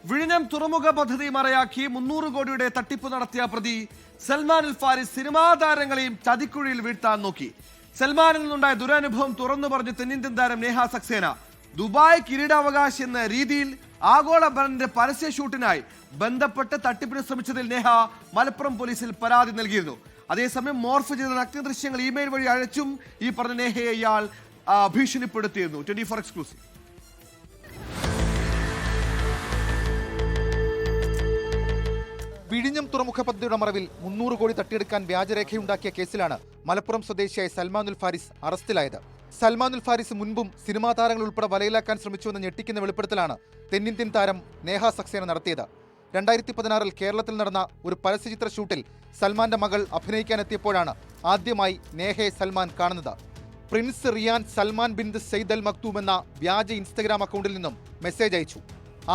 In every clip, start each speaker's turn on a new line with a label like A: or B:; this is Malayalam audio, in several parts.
A: വിഴിഞ്ഞം തുറമുഖ പദ്ധതി മറയാക്കി 300 കോടിയുടെ തട്ടിപ്പ് നടത്തിയ പ്രതി സൽമാൻ അൽ ഫാരിസ് സിനിമാ താരങ്ങളെയും ചതിക്കുഴിയിൽ വീഴ്ത്താൻ നോക്കി. സൽമാനിൽ നിന്നുണ്ടായ ദുരനുഭവം തുറന്നു പറഞ്ഞ് തെന്നിന്ത്യൻ താരം നേഹ സക്സേന ദുബായ് കിരീടാവകാശി എന്ന രീതിയിൽ ആഗോള ബ്രാൻഡിന്റെ പരസ്യ ഷൂട്ടിനായി ബന്ധപ്പെട്ട് തട്ടിപ്പിന് ശ്രമിച്ചതിൽ നേഹ മലപ്പുറം പോലീസിൽ പരാതി നൽകിയിരുന്നു. അതേസമയം മോർഫ് ചെയ്ത നഗ്ന ദൃശ്യങ്ങൾ ഇമെയിൽ വഴി അയച്ചും ഈ പറഞ്ഞ നേഹയെ ഇയാൾ ഭീഷണിപ്പെടുത്തിയിരുന്നു. 24 എക്സ്ക്ലൂസീവ്.
B: വിഴിഞ്ഞം തുറമുഖ പദ്ധതിയുടെ മറവിൽ 300 കോടി തട്ടിയെടുക്കാൻ വ്യാജരേഖയുണ്ടാക്കിയ കേസിലാണ് മലപ്പുറം സ്വദേശിയായ സൽമാനുൽ ഫാരിസ് അറസ്റ്റിലായത്. സൽമാനുൽ ഫാരിസ് മുൻപും സിനിമാ താരങ്ങൾ ഉൾപ്പെടെ വലയിലാക്കാൻ ശ്രമിച്ചുവെന്ന് ഞെട്ടിക്കുന്ന വെളിപ്പെടുത്തലാണ് തെന്നിന്ത്യൻ താരം നേഹ സക്സേന നടത്തിയത്. 2016 കേരളത്തിൽ നടന്ന ഒരു പരസ്യചിത്ര ഷൂട്ടിൽ സൽമാന്റെ മകൾ അഭിനയിക്കാനെത്തിയപ്പോഴാണ് ആദ്യമായി നേഹയെ സൽമാൻ കാണുന്നത്. Prince Riyan Salman bin Saeed al Maktoum എന്ന വ്യാജ ഇൻസ്റ്റഗ്രാം അക്കൗണ്ടിൽ നിന്നും മെസ്സേജ് അയച്ചു.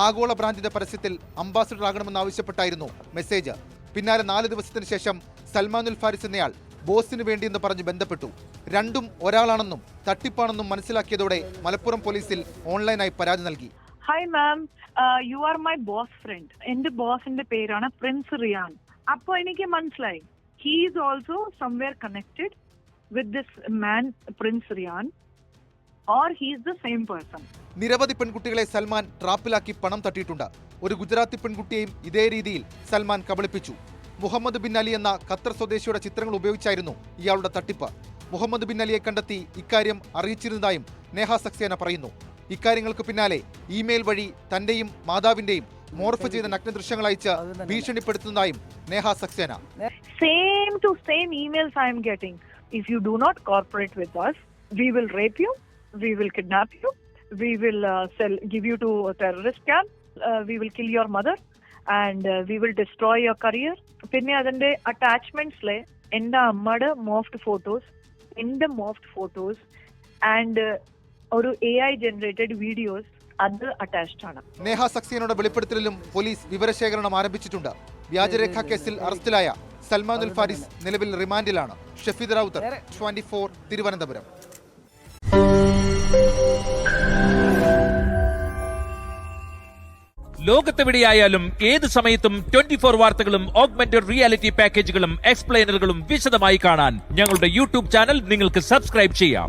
B: ആഗോള ബ്രാൻഡിന്റെ പരസ്യത്തിൽ അംബാസിഡർ ആകണമെന്നാവശ്യപ്പെട്ടായിരുന്നു മെസ്സേജ്. പിന്നാലെ 4 ദിവസത്തിന് ശേഷം സൽമാനുൽ ഫാരിസ് എന്നയാൾ ബോസിന് വേണ്ടിയെന്ന് പറഞ്ഞ് ബന്ധപ്പെട്ടു. രണ്ടും ഒരാളാണെന്നും തട്ടിപ്പാണെന്നും മനസ്സിലാക്കിയതോടെ മലപ്പുറം പോലീസിൽ ഓൺലൈനായി പരാതി നൽകി.
C: Hi ma'am, you are my boss friend. എന്റെ ബോസിന്റെ പേരാണ് പ്രിൻസ് റിയാൻ. അപ്പൊ എനിക്ക് മനസ്സിലായി he is also somewhere connected with this man Prince Riyan, or he is the same person.
B: നിരവധി പെൺകുട്ടികളെ സൽമാൻ ട്രാപ്പിലാക്കി പണം തട്ടിയിട്ടുണ്ട്. ഒരു ഗുജറാത്തി പെൺകുട്ടിയെയും ഇതേ രീതിയിൽ സൽമാൻ കബളിപ്പിച്ചു. മുഹമ്മദ് ബിൻ അലി എന്ന ഖത്തർ സ്വദേശിയുടെ ചിത്രങ്ങൾ ഉപയോഗിച്ചായിരുന്നു ഇയാളുടെ തട്ടിപ്പ്. മുഹമ്മദ് ബിൻ അലിയെ കണ്ടെത്തി ഇക്കാര്യം അറിയിച്ചിരുന്നതായും നേഹ സക്സേന പറയുന്നു. ഇക്കാര്യങ്ങൾക്ക് പിന്നാലെ ഇമെയിൽ വഴി തന്റെയും മാതാവിന്റെയും മോർഫ് ചെയ്ത നഗ്ന ദൃശ്യങ്ങൾ അയച്ച് ഭീഷണിപ്പെടുത്തുന്നതായും Neha Saxena.
C: Same to same emails I am getting. If you do not cooperate with us, we will rape you, we will kidnap you, we will give you to a terrorist camp, we will kill your mother, and we will destroy your career. പിന്നെ അതിന്റെ അറ്റാച്ച്മെന്റ്സിലെ എന്റെ അമ്മയുടെ മോഫ്റ്റ് ഫോട്ടോസ്, എന്റെ മോഫ്റ്റ് ഫോട്ടോസ് ആൻഡ് ഒരു AI ജനറേറ്റഡ് വീഡിയോസ് അത് അറ്റാച്ച്ഡ് ആണ്.
B: നേഹ സക്സേനയുടെ വെളിപ്പെടുത്തലിലും പോലീസ് വിവരശേഖരണം ആരംഭിച്ചിട്ടുണ്ട്. വ്യാജരേഖ കേസിൽ അറസ്റ്റിലായ സൽമാനുൽ ഫാരിസ് നിലവിൽ റിമാൻഡിലാണ്. ഷഫീദ് റൌത്തർ, 24 തിരുവനന്തപുരം.
D: ലോകത്തെവിടെയായാലും ഏത് സമയത്തും 24 വാർത്തകളും ഓഗ്മെന്റഡ് റിയാലിറ്റി പാക്കേജുകളും എക്സ്പ്ലെയിനറുകളും വിശദമായി കാണാൻ ഞങ്ങളുടെ യൂട്യൂബ് ചാനൽ നിങ്ങൾക്ക് സബ്സ്ക്രൈബ് ചെയ്യാം.